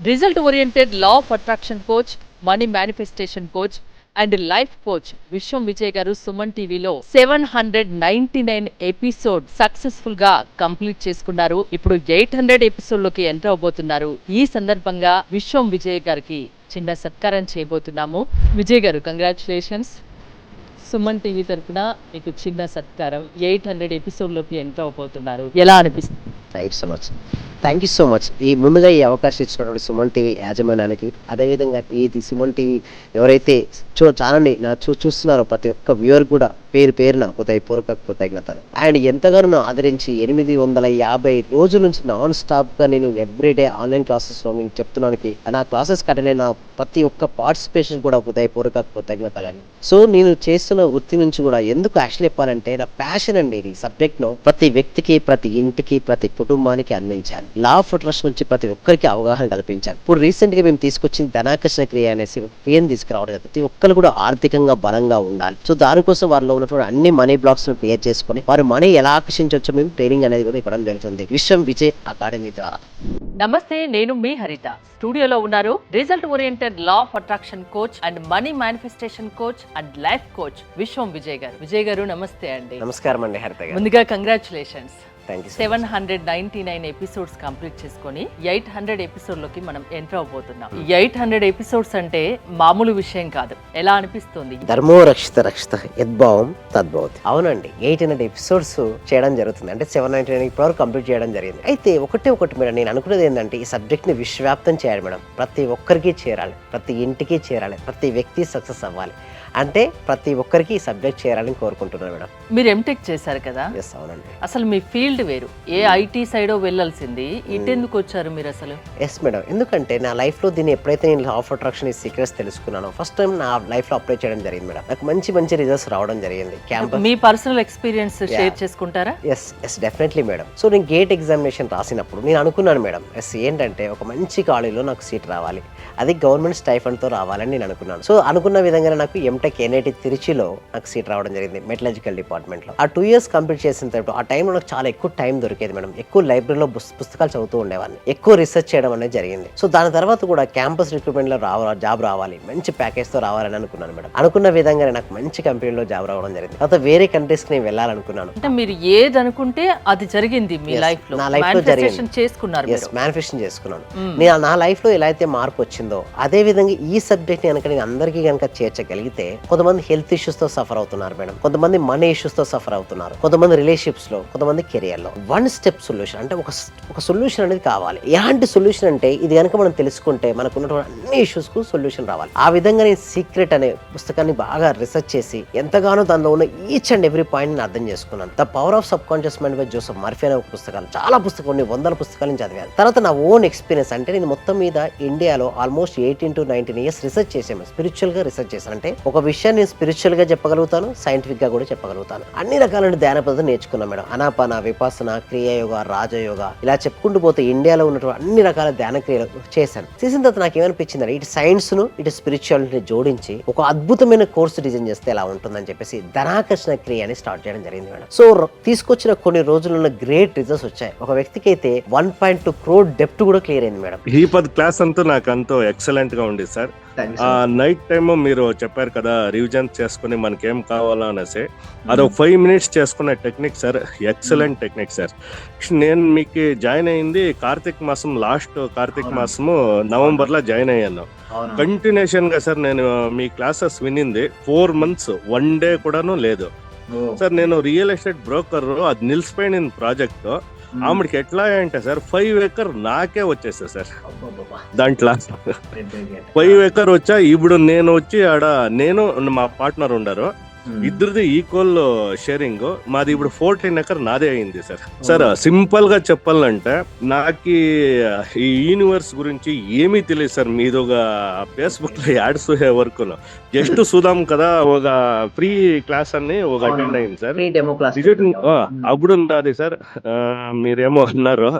Result oriented law of attraction coach, money manifestation coach and life coach విశ్వం విజయ్ గారు సుమన్ టీవీలో 799 episode successful గా complete చేసుకున్నారు. ఇప్పుడు 800 ఎపిసోడ్ లోకి ఎంటర్ అవబోతున్నారు. ఈ సందర్భంగా విశ్వం విజయ్ గారికి చిన్న సత్కారం చేయబోతున్నాము. విజయ్ గారు, కంగ్రాచులేషన్స్. సుమన్ టీవీ తరఫున మీకు చిన్న సత్కారం. 800 ఎపిసోడ్ లోకి ఎంటర్ అవబోతున్నారు. ఎలా అనిపిస్తుంది? Thank you so much. ముందుగా ఈ అవకాశం ఇచ్చినటువంటి సుమన్ టీవీ యాజమాన్యానికి, అదేవిధంగా ఇది సుమన్ టీవీ ఎవరైతే ఛానల్ని చూస్తున్నారో ప్రతి ఒక్క వ్యూవర్ కూడా పేరు పేరున హృదయపూర్వక కృతజ్ఞతలు. అండ్ ఎంతగానో ఆదరించి 850 రోజుల నుంచి నాన్ స్టాప్ గా నేను ఎవ్రీడే ఆన్లైన్ క్లాసెస్ లో నేను చెప్తున్నానికి, నా క్లాసెస్ కట్టలే నా ప్రతి ఒక్క పార్టిసిపేషన్ కూడా హృదయపూర్వక కృతజ్ఞతలు. సో నేను చేస్తున్న వృత్తి నుంచి కూడా ఎందుకు యాక్చువల్ చెప్పాలంటే నా ప్యాషన్ అండి. ఈ సబ్జెక్ట్ ను ప్రతి వ్యక్తికి, ప్రతి ఇంటికి, ప్రతి కుటుంబానికి అందించాలి. లా ఆఫ్ అట్రాక్షన్ నుంచి ప్రతి ఒక్కరికి అవగాహన కల్పించాలి. ఇప్పుడు రీసెంట్ గా మేము తీసుకొచ్చిన ధనాకర్షణ క్రియ అనేసి క్రియను తీసుకురావడం, ప్రతి ఒక్కరు కూడా ఆర్థికంగా బలంగా ఉండాలి. సో దానికోసం వారిలో ఉన్నటువంటి అన్ని మనీ బ్లాక్స్ ను క్లియర్ చేసుకుని వారు మనీ ఎలా ఆకర్షించవచ్చో మేము ట్రైనింగ్ అనేది కూడా ఇవ్వడం జరుగుతుంది విశ్వం విజయ్ అకాడమీ ద్వారా. నమస్తే, నేను మీ హరిత. స్టూడియోలో ఉన్నారు result oriented law of attraction coach and money manifestation coach and life coach విశ్వం విజయ్ గారు. విజయ్ గారు, నమస్తే అండి. నమస్కారం అండి హరిత గారు. ముందుగా కంగ్రాచులేషన్స్. 799 ఎపిసోడ్స్ కంప్లీట్ చేసుకొని 800 ఎపిసోడ్ లోకి మనం ఎంటర్ అవబోతున్నాం. 800 ఎపిసోడ్స్ అంటే మామూలు విషయం కాదు. ఎలా అనిపిస్తుంది? ధర్మో రక్షిత రక్షిత యద్భావం తద్భవతి. అవునండి, 800 ఎపిసోడ్స్ చేయడం జరుగుతుంది. అంటే 799 ఇప్పటివరకు కంప్లీట్ చేయడం జరిగింది. అయితే ఒకటి మేడం, నేను అనుకున్నది ఏంటంటే ఈ సబ్జెక్ట్ ని విశ్వవ్యాప్తం చేయాలి మేడం. ప్రతి ఒక్కరికి చేరాలి, ప్రతి ఇంటికి చేరాలి, ప్రతి వ్యక్తి సక్సెస్ అవ్వాలి. అంటే ప్రతి ఒక్కరికి ఈ సబ్జెక్ట్ చేయాలని కోరుకుంటున్నాను మేడం. మీరు ఎంటెక్ చేశారు కదా? ఎస్, అవునండి. అసలు మీ ఫీల్డ్ వేరు. ఏ ఐటీ సైడ్ వెళ్ళాల్సింది, ఇటెందుకు వచ్చారు మీరు అసలు? ఎస్ మేడం, ఎందుకంటే నా లైఫ్ లో దీన్ని ఎప్పుడైతే నేను లా ఆఫ్ అట్రాక్షన్ ఈ సీక్రెట్స్ తెలుసుకున్నానో ఫస్ట్ టైం నా లైఫ్ లో అప్లై చేయడం జరిగింది మేడం. నాకు మంచి రిజల్ట్స్ రావడం జరిగింది. క్యాంపస్ మీ పర్సనల్ ఎక్స్పీరియన్స్ షేర్ చేసుకుంటారా? Yes definitely madam. సో నేను గేట్ ఎగ్జామినేషన్ రాసినప్పుడు నేను అనుకున్నాను మేడం, ఏంటంటే ఒక మంచి కాలేజీలో నాకు సీట్ రావాలి, అది గవర్నమెంట్ స్టైఫండ్ తో రావాలని నేను అనుకున్నాను. సో అనుకున్న విధంగానే నాకు ఎంటెక్ ఎన్ఐటి తిరుచిలో నాకు సీట్ రావడం జరిగింది, మెటలర్జికల్ డిపార్ట్మెంట్ లో. ఆ 2 years కంప్లీట్ చేసిన తర్వాత ఆ టైంలో నాకు చాలా ఎక్కువ టైం దొరికేది మేడం. ఎక్కువ లైబ్రరీలో పుస్తకాలు చదువుతూ ఉండేవాడిని, ఎక్కువ రీసెర్చ్ చేయడం అనేది జరిగింది. సో దాని తర్వాత కూడా క్యాంపస్ రిక్రూట్మెంట్ లో జాబ్ రావాలి, మంచి ప్యాకేజ్ తో రావాలని అనుకున్నాను మేడం. అనుకున్న విధంగానే నాకు మంచి కంపెనీలో జాబ్ రావడం జరిగింది. తర్వాత వేరే కంట్రీస్ కి నేను వెళ్ళాలనుకున్నాను. అంటే మీరు ఏది అనుకుంటే అది జరిగింది మీ లైఫ్ లో. నా లైఫ్ లో జరిగింది. చేసుకున్నారు, మేనిఫెస్టేషన్ చేసుకున్నాను. నేను నా లైఫ్ లో ఎలా అయితే మార్పు వచ్చిందో అదే విధంగా ఈ సబ్జెక్ట్ ని కనుక నేను అందరికీ కనుక చేర్చగలిగితే, కొంతమంది హెల్త్ ఇష్యూస్ తో సఫర్ అవుతున్నారు మేడం, కొంతమంది మనీ ఇష్యూస్ తో సఫర్ అవుతున్నారు, కొంతమంది రిలేషన్షిప్స్ లో, కొంతమంది కెరియర్ లో. 1 step సొల్యూషన్ అంటే ఒక సొల్యూషన్ అనేది కావాలి. ఎలాంటి సొల్యూషన్ అంటే ఇది కనుక మనం తెలుసుకుంటే మనకు ఉన్నటువంటి అన్ని ఇష్యూస్ కు సొల్యూషన్ రావాలి. ఆ విధంగా నేను సీక్రెట్ అనే పుస్తకాన్ని బాగా రీసెర్చ్ చేసి ఎంతగానో దానిలో ఉన్న ఈచ్ అండ్ ఎవ్రీ పాయింట్ నేను అర్థం చేసుకున్నాను. The power of sub conscious mind by Joseph Murphy అనే ఒక పుస్తకాలు, చాలా పుస్తకాలు, కొన్ని 100 పుస్తకాలను చదివాను. తర్వాత నా ఓన్ ఎక్స్పీరియన్స్ అంటే నేను మొత్తం మీద ఇండియాలో ఆల్మోస్ట్ 18 to 19 years రీసెర్చ్ చేసాను. స్పిరిచువల్ గా రీసెర్చ్ చేశాను. అంటే ఒక విషయాన్ని నేను స్పిరిచువల్ గా చెప్పగలుగుతాను, సైంటిఫిక్ గా కూడా చెప్పగలుగుతాను. అన్ని రకాలైన ధ్యాన పద్ధతులు నేర్చుకున్నాను మేడం. అనాపాన, విపాసన, క్రియాయోగ, రాజయోగ, ఇలా చెప్పుకుంటూ పోతే ఇండియాలో ఉన్నటువంటి అన్ని రకాల ధ్యాన క్రియలు చేశాను. చేసిన తర్వాత నాకు ఏమనిపించింది, ఇటు సైన్స్ ను ఇటు స్పిరిచువాలిటీని జోడించి ఒక అద్భుతమైన కోర్సు డిజైన్ చేస్తే ఎలా ఉంటుందని చెప్పేసి ధనాకర్షణ క్రియ అని స్టార్ట్ చేయడం జరిగింది మేడం. సో తీసుకొచ్చిన కొన్ని రోజుల్లో గ్రేట్ రిజల్ట్స్ వచ్చాయి. ఒక వ్యక్తికి అయితే 1.2 crore డెప్ట్ కూడా క్లియర్ అయింది మేడం. ఈ క్లాస్ అంతా నాకు అంతా ఎక్సలెంట్ గా ఉంది సార్. నైట్ టైమ్ మీరు చెప్పారు కదా రివిజన్ చేసుకుని మనకేం కావాలా అనేసి, అదొక 5 minutes చేసుకునే technique sir. Excellent technique sir. నేను మీకు జాయిన్ అయింది లాస్ట్ కార్తీక మాసము నవంబర్ లో జాయిన్ అయ్యాను. కంటిన్యూషన్ గా సార్ నేను మీ క్లాసెస్ వినింది 4 months, 1 day కూడాను లేదు సార్. నేను రియల్ ఎస్టేట్ బ్రోకర్, అది నిలిచిపోయిన ప్రాజెక్ట్. ఆమెకి ఎట్లా అంటే సార్ 5 acre నాకే వచ్చేస్తా సార్. దాంట్లో 5 acre వచ్చా. ఇప్పుడు నేను వచ్చి నేను మా పార్ట్నర్ ఉండరు, ఇద్దరిది ఈక్వల్ షేరింగ్. మాది ఇప్పుడు 14 acre నాదే అయింది సార్. సార్ సింపుల్ గా చెప్పాలంటే నాకు ఈ యూనివర్స్ గురించి ఏమీ తెలియదు సార్. మీది ఒక ఫేస్బుక్ లో యాడ్స్ వరకు జస్ట్ చూద్దాం కదా, ఒక ఫ్రీ క్లాస్ అని ఒక అటెండ్ అయింది సార్. అప్పుడు అది సార్ మీరేమో అన్నారు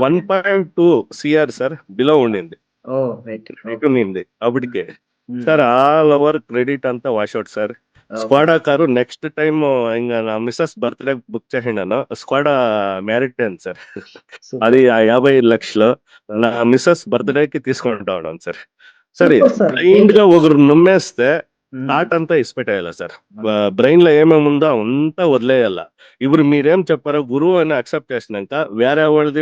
1.2 crore సార్ బిలో ఉండింది అప్పటికే సార్. ఆల్ ఓవర్ క్రెడిట్ అంతా wash out sir. Skoda car next time ఇంకా నా మిస్సెస్ బర్త్డే బుక్ చేసిండాను. Skoda married sir. అది ఆ 55 లక్షలు నా మిస్సెస్ బర్త్డేకి తీసుకుంటా ఉన్నాను సార్. సరే బ్లైండ్ గా ఒకరు నమ్మేస్తే థాట్ అంతా ఇసిపెట్టేయాల సార్. బ్రెయిన్ లో ఏమేమి ఉందో అంతా వదిలేయాల. ఇప్పుడు మీరేం చెప్పారో గురువు అని అక్సెప్ట్ చేసినాక వేరే వాళ్ళది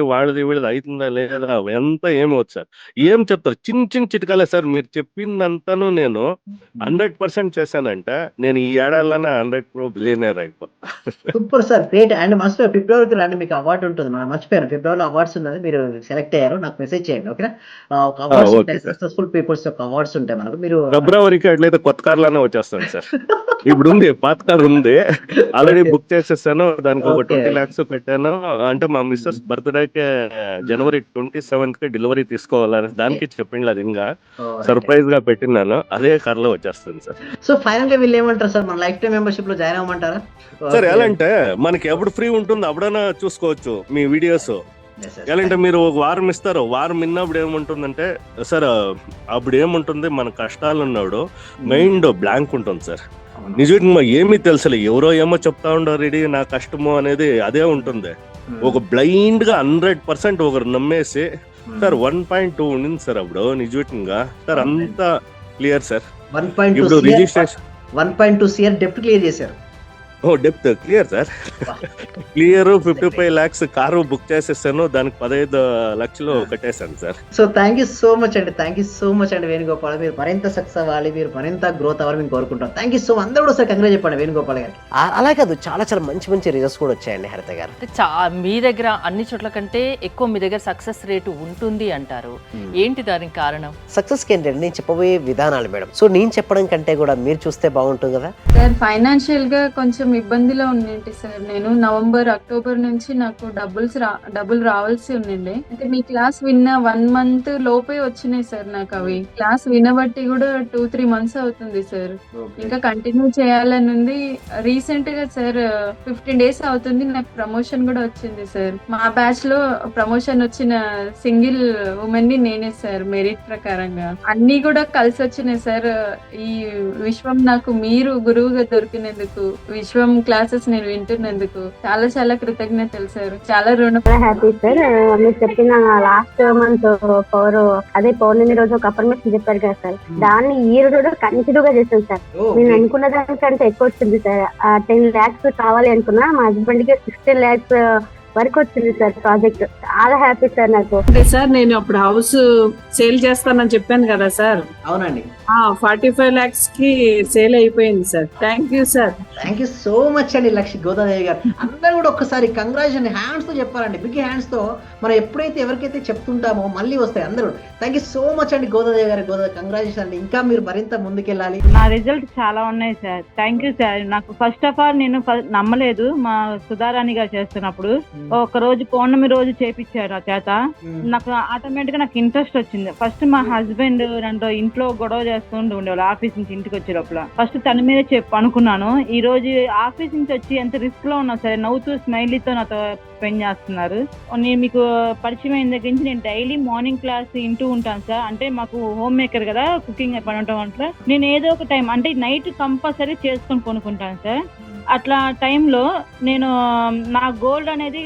వీళ్ళది అవుతుందా లేదా ఎంత ఏమవుతుంది సార్. ఏం చెప్తారు చిన్న చిన్న చిట్కాలే సార్. మీరు చెప్పిందంతాను నేను 100% చేశానంటే నేను ఈ ఏడాదిలోనే 100 బిలియనర్ అయిపోతా. Super sir, great. అండ్ మర్చిపోయారు ఫిబ్రవరికి రండి, మీకు అవార్డు ఉంటుంది. మనం మర్చిపోయాను, ఫిబ్రవరిలో అవార్డ్స్ ఉన్నది, మీరు సెలెక్ట్ అయ్యారు, నాకు మెసేజ్ చేయండి ఓకేనా. ఒక అవార్డ్స్ ఓకే ఉంటాయి, సార్. సక్సెస్ఫుల్ పీపుల్స్ యొక్క అవార్డ్స్ ఉంటాయి మనకు. మీరు ఫిబ్రవరికి అట్లయితే కొత్త కార్లోనే వచ్చేస్తాను సార్. ఇప్పుడు ఉంది పాత కార్ ఉంది, ఆల్రెడీ బుక్ చేసేసాను. దానికి ఒక ఓకే 20 lakhs పెట్టాను. అంటే మా మిస్సెస్ బర్త్డేకి జనవరి 27th కి డెలివరీ తీసుకోవాలని దానికి చెప్పింది. అది ఇంకా సర్ప్రైజ్ గా పెట్టినాను. అదే కార్ లో వచ్చేస్తుంది సార్. సో ఫైనల్ గా వీళ్ళు ఏమంటారు సార్, మన లైఫ్ టైం మెంబర్షిప్ లో జాయిన్ అవ్వమంటారా? సార్ ఎలా అంటే మనకి ఎప్పుడు ఫ్రీ ఉంటుందో అప్పుడైనా చూసుకోవచ్చు మీ వీడియోస్. ఎలా అంటే మీరు ఒక వారం ఇస్తారు, వారం విన్నప్పుడు ఏముంటుందంటే సార్ అప్పుడు ఏముంటుంది, మన కష్టాలు ఉన్నాడు మైండ్ బ్లాంక్ ఉంటుంది సార్. నిజంగా ఏమీ తెలుసలే, ఎవరో ఏమో చెప్తా ఉండరు రెడీ నా కష్టము అనేది అదే ఉంటుంది. ఒక బ్లైండ్ గా 100% ఒకరు నమ్మేసి సార్ 1.2 ఉండింది సార్ అప్పుడు నిజంగా సార్. అంతా క్లియర్ సార్. 1.2 ఇప్పుడు రిజిస్ట్రేషన్ 1.2 CR డెప్ట్ క్లియర్ చేశారు. Depth clear sir. Clear 55 lakhs car book చేసేసాను, దానికి 15 లక్షలు కట్టేశాను sir. So thank you so much అండి, థ్యాంక్ యూ సో మచ్ అండి వేణుగోపాల్. మీరు మరింత సక్సెస్ అవ్వాలి, మీరు మరింత గ్రోత్ అవ్వాలి మేము కోరుకుంటాం. Thank you so much. అందరూ కూడా సార్ కంగ్రాట్ చెప్పండి వేణుగోపాల్ గారికి. అలా కాదు, చాలా చాలా మంచి మంచి రిజల్ట్స్ కూడా వచ్చాయండి హరిత గారు. మీ దగ్గర అన్ని చోట్ల కంటే ఎక్కువ మీ దగ్గర సక్సెస్ రేటు ఉంటుంది అంటారు. ఏంటి దానికి కారణం? సక్సెస్ కి ఏంటంటే నేను చెప్పబోయే విధానాలు మేడం. సో నేను చెప్పడం కంటే కూడా మీరు చూస్తే బాగుంటుంది కదా సార్. ఫైనాన్షియల్ గా కొంచెం ఇబ్బందిలో ఉండింటి సార్. నేను నవంబర్ అక్టోబర్ నుంచి నాకు డబ్బులు రావాల్సి ఉండింది. అంటే మీ క్లాస్ విన్న 1 month లోపే వచ్చినాయి సార్ నాకు అవి. క్లాస్ వినబట్టి కూడా 2-3 months అవుతుంది సార్. ఇంకా కంటిన్యూ చేయాలని ఉంది. రీసెంట్ గా సార్ 15 days అవుతుంది నాకు ప్రమోషన్ కూడా వచ్చింది సార్. మా బ్యాచ్ లో ప్రమోషన్ వచ్చిన సింగిల్ ఉమెన్ ని నేనే సార్, మెరిట్ ప్రకారంగా. అన్ని కూడా కలిసి వచ్చినాయి సార్. ఈ విశ్వం నాకు మీరు గురువుగా దొరికినందుకు, విశ్వం క్లాసెస్ నేను వింటున్నందుకు చాలా చాలా కృతజ్ఞతలు సార్. చాలా హ్యాపీ సార్. మీరు చెప్పిన లాస్ట్ మంత్ పౌర్ణమి రోజు ఒక అఫర్మేషన్ చెప్పారు కదా సార్, దాన్ని ఈ రోజు కంటిన్యూ గా చేశాను సార్. నేను అనుకున్న దానికంటే ఎక్కువ వచ్చింది సార్. 10 lakhs కావాలి అనుకున్నా, మా హస్బెండ్ కి 16 lakhs వరకు వచ్చింది సార్ ప్రాజెక్ట్. చాలా హ్యాపీ సార్ నాకు. అంటే సార్ నేను అప్పుడు హౌస్ సేల్ చేస్తానని చెప్పాను కదా సార్. అవునండి. 45 lakhs కి సేల్ అయిపోయింది sir. Thank you sir. Thank you so much అండి లక్ష్మి గోదాదేవి గారు. అందరూ కూడా ఒక్కసారి కంగ్రాచులేషన్ హ్యాండ్స్ తో చెప్పాలండి, బిగ్ హ్యాండ్స్ తో. మనం ఎప్పుడైతే ఎవరికైతే చెప్తుంటామో మళ్ళీ వస్తాయి అందరూ. థ్యాంక్ యూ సో మచ్ అండి గోదాదేవి గారు. కంగ్రాచులేషన్ అండి, ఇంకా మీరు మరింత ముందుకెళ్ళాలి. నా రిజల్ట్ చాలా ఉన్నాయి సార్. Thank you sir. నాకు ఫస్ట్ ఆఫ్ ఆల్ నేను నమ్మలేదు. మా సుధారాణి గారు చేస్తున్నప్పుడు ఒక రోజు పౌర్ణమి రోజు చేపించారు ఆ చేత. నాకు ఆటోమేటిక్ గా నాకు ఇంట్రెస్ట్ వచ్చింది. ఫస్ట్ మా హస్బెండ్ నన్ను ఇంట్లో గొడవ చేస్తుంటూ ఉండేవాళ్ళు. ఆఫీస్ నుంచి ఇంటికి వచ్చే లోపల ఫస్ట్ తన మీద అనుకున్నాను. ఈ రోజు ఆఫీస్ నుంచి వచ్చి ఎంత రిస్క్ లో ఉన్నా సరే నవ్వుతూ స్మైలీతో నాతో స్పెండ్ చేస్తున్నారు. నేను మీకు పరిచయం అయిన దగ్గర నుంచి నేను డైలీ మార్నింగ్ క్లాస్ వింటూ ఉంటాను సార్. అంటే మాకు హోమ్ మేకర్ కదా, కుకింగ్ పని వంటలో నేను ఏదో ఒక టైం అంటే నైట్ కంపల్సరీ చేసుకొని కొనుక్కుంటాను సార్. అట్లా టైంలో నేను నా గోల్డ్ అనేది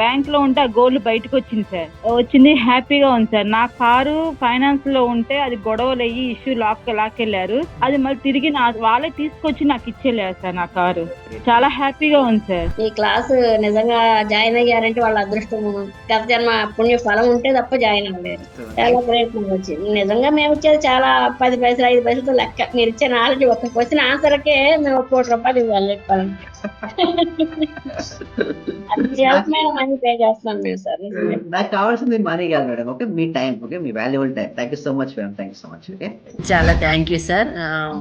బ్యాంక్ లో ఉంటే ఆ గోల్డ్ బయటకు వచ్చింది సార్. వచ్చింది, హ్యాపీగా ఉంది సార్. నా కారు ఫైనాన్స్ లో ఉంటే అది గొడవలు అయ్యి ఇష్యూ లాక్కెళ్ళారు. అది మళ్ళీ తిరిగి వాళ్ళే తీసుకొచ్చి నాకు ఇచ్చేళ్ళారు సార్ నా కారు. చాలా హ్యాపీగా ఉంది సార్. ఈ క్లాస్ నిజంగా జాయిన్ అయ్యారంటే వాళ్ళ అదృష్టం, గత జన్మ పుణ్య ఫలం ఉంటే తప్ప జాయిన్ అవ్వలేదు. చాలా ప్రయత్నం వచ్చింది. నిజంగా మేము ఇచ్చేది చాలా 10 పైసలు 5 పైసలతో లెక్క. మీరు ఇచ్చే నాలెడ్జ్ ఒక క్వశ్చన్ ఆన్సర్కే మేము 1 కోటి రూపాయలు ఇవ్వాలి చెప్పాలి. నాకు కావాల్సింది మనీ కాదు madam, okay, me time, okay, me valuable time. Thank you so much madam, thank you so much. Okay, చాలా థ్యాంక్ యూ సార్.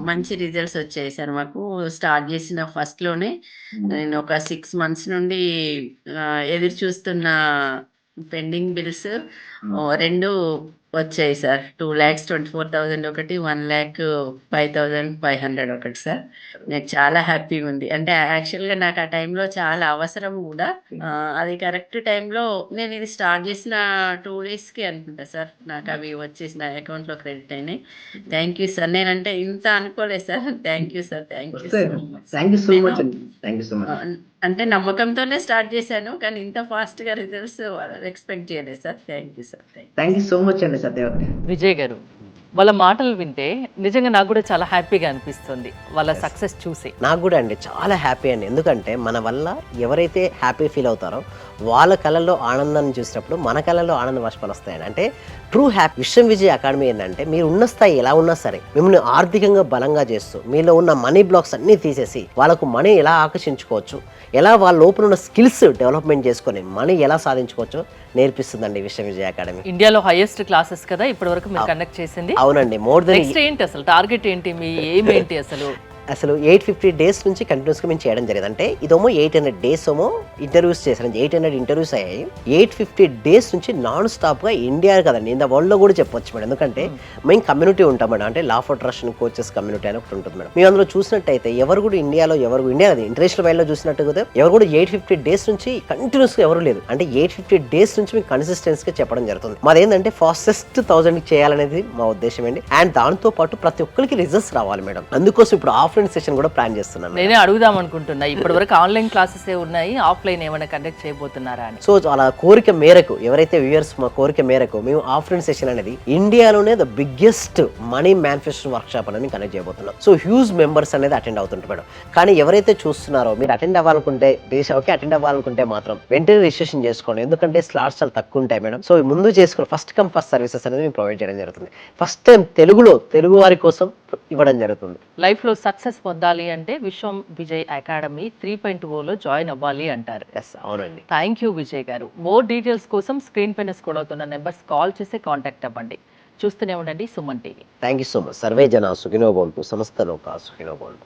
మంచి రిజల్ట్స్ వచ్చాయి సార్ మాకు. స్టార్ట్ చేసిన ఫస్ట్ లోనే నేను ఒక 6 months నుండి ఎదురు చూస్తున్న పెండింగ్ బిల్స్ 2 వచ్చాయి సార్. 2,24,000 ఒకటి, 1,05,500 ఒకటి సార్. నాకు చాలా హ్యాపీగా ఉంది. అంటే యాక్చువల్గా నాకు ఆ టైంలో చాలా అవసరం కూడా. అది కరెక్ట్ టైంలో నేను ఇది స్టార్ట్ చేసిన 2 డేస్కి అనుకుంటా సార్ నాకు అవి వచ్చేసి నా అకౌంట్లో క్రెడిట్ అయినాయి. Thank you sir. నేనంటే ఇంత అనుకోలేదు సార్. Thank you sir. Thank you sir. Thank you so much అండి. Thank you so much. అంటే నమ్మకంతోనే స్టార్ట్ చేశాను, కానీ ఇంత ఫాస్ట్గా రిజల్ట్స్ ఎక్స్పెక్ట్ చేయలేదు సార్. Thank you sir. Thank you so much అండి సత్యవతి. విజయ్ గారు, వాళ్ళ మాటలు వింటే నిజంగా నాకు కూడా చాలా హ్యాపీగా అనిపిస్తుంది వాళ్ళ సక్సెస్ చూసి. నాకు కూడా అండి చాలా హ్యాపీ అండి. ఎందుకంటే మన వల్ల ఎవరైతే హ్యాపీ ఫీల్ అవుతారో వాళ్ళ కళల్లో ఆనందాన్ని చూసినప్పుడు మన కళల్లో ఆనంద బాష్పాలు వస్తాయండి. అంటే ట్రూ హ్యాపీ. విశ్వం విజయ్ అకాడమీ ఏంటంటే మీరు ఉన్న స్థాయి ఎలా ఉన్నా సరే మిమ్మల్ని ఆర్థికంగా బలంగా చేస్తూ మీలో ఉన్న మనీ బ్లాక్స్ అన్నీ తీసేసి వాళ్ళకు మనీ ఎలా ఆకర్షించుకోవచ్చు, ఎలా వాళ్ళ లోపల ఉన్న స్కిల్స్ డెవలప్మెంట్ చేసుకొని మనీ ఎలా సాధించుకోవచ్చో నేర్పిస్తుందండి విశ్వం విజయ్ అకాడమీ. ఇండియాలో హైయెస్ట్ క్లాసెస్ కదా ఇప్పటి వరకు మీరు కండక్ట్ చేసింది. అవునండి. మోర్ దెన్ నెక్స్ట్ ఏంటి అసలు టార్గెట్ ఏంటి, మీ ఎయిమ్ ఏంటి అసలు? 850 డేస్ నుంచి కంటిన్యూస్గా మేము చేయడం జరిగింది. అంటే ఇదేమో 800 డేస్ ఏమో ఇంటర్వ్యూస్ చేశాను. 800 ఇంటర్వ్యూస్ అయ్యాయి. 850 డేస్ నుంచి నాన్ స్టాప్గా ఇండియా కదండి, ఇన్ ద వరల్డ్లో కూడా చెప్పొచ్చు మేడం. ఎందుకంటే మేము కమ్యూనిటీ ఉంటాం మేడం. అంటే లా ఆఫ్ అట్రాక్షన్ కోచెస్ కమ్యూనిటీ అని ఒకటి ఉంటుంది మేడం. మేము అందులో చూసినట్టయితే ఇండియా కదా ఇంటర్నేషనల్ వైడ్లో చూసినట్టు కదా ఎవరు కూడా 850 డేస్ నుంచి కంటిన్యూస్గా ఎవరు లేదు. అంటే 850 డేస్ నుంచి మీకు కన్సిస్టెన్సీగా చెప్పడం జరుగుతుంది. మాదేంటంటే ఫాస్టెస్ట్ 1000 చేయాలనేది మా ఉద్దేశం అండి. అండ్ దాంతో పాటు ప్రతి ఒక్కరికి రిజల్ట్స్ రావాలి మేడం. అందుకోసం ఇప్పుడు ఆఫ్లైన్ సెషన్ కూడా ప్లాన్ చేస్తున్నాను. నేనే అడుగుదాం అనుకుంటున్నా, ఇప్పటి వరకు ఆన్లైన్ క్లాసెస్ ఉన్నాయి, ఆఫ్లైన్ ఏమైనా కండక్ట్ చేయబోతున్నారా అని. సో అలా కోరిక మేరకు ఎవరైతే వ్యూయర్స్ మా కోరిక మేరకు మేము ఆఫ్లైన్ సెషన్ అనేది ఇండియాలోనే the biggest money manifesto work shop అనేది కండక్ట్ చేయబోతున్నాం. సో హ్యూజ్ మెంబర్స్ అనేది అటెండ్ అవుతుంటారు మేడం. కానీ ఎవరైతే చూస్తున్నారో మీరు అటెండ్ అవ్వాలనుకుంటే అటెండ్ అవ్వాలనుకుంటే మాత్రం వెంటనే రిజిస్ట్రేషన్ చేసుకోండి. ఎందుకంటే స్లాట్స్ చాలా తక్కువ ఉంటాయి మేడం. సో ముందు చేసుకుని ఫస్ట్ కమ్ ఫస్ట్ సర్వీసెస్ అనేది మేము ప్రొవైడ్ చేయడం జరుగుతుంది. ఫస్ట్ టైం తెలుగు వారి కోసం ఇవ్వడం జరుగుతుంది. లైఫ్ లో సక్సెస్ పొందాలి అంటే విశ్వం విజయ్ అకాడమీ 3.0లో జాయిన్ అవ్వాలి అంటారు. అవునండి. థ్యాంక్ యూ విజయ్ గారు. మోర్ డీటెయిల్స్ కోసం స్క్రీన్ పైన స్క్రోల్ అవుతున్న నెంబర్స్ కాల్ చేసి కాంటాక్ట్ అవ్వండి. చూస్తూనే ఉండండి Suman TV. Thank you so much. Survey జన సుఖినో భవంతు, సమస్త లోకా సుఖినో భవంతు.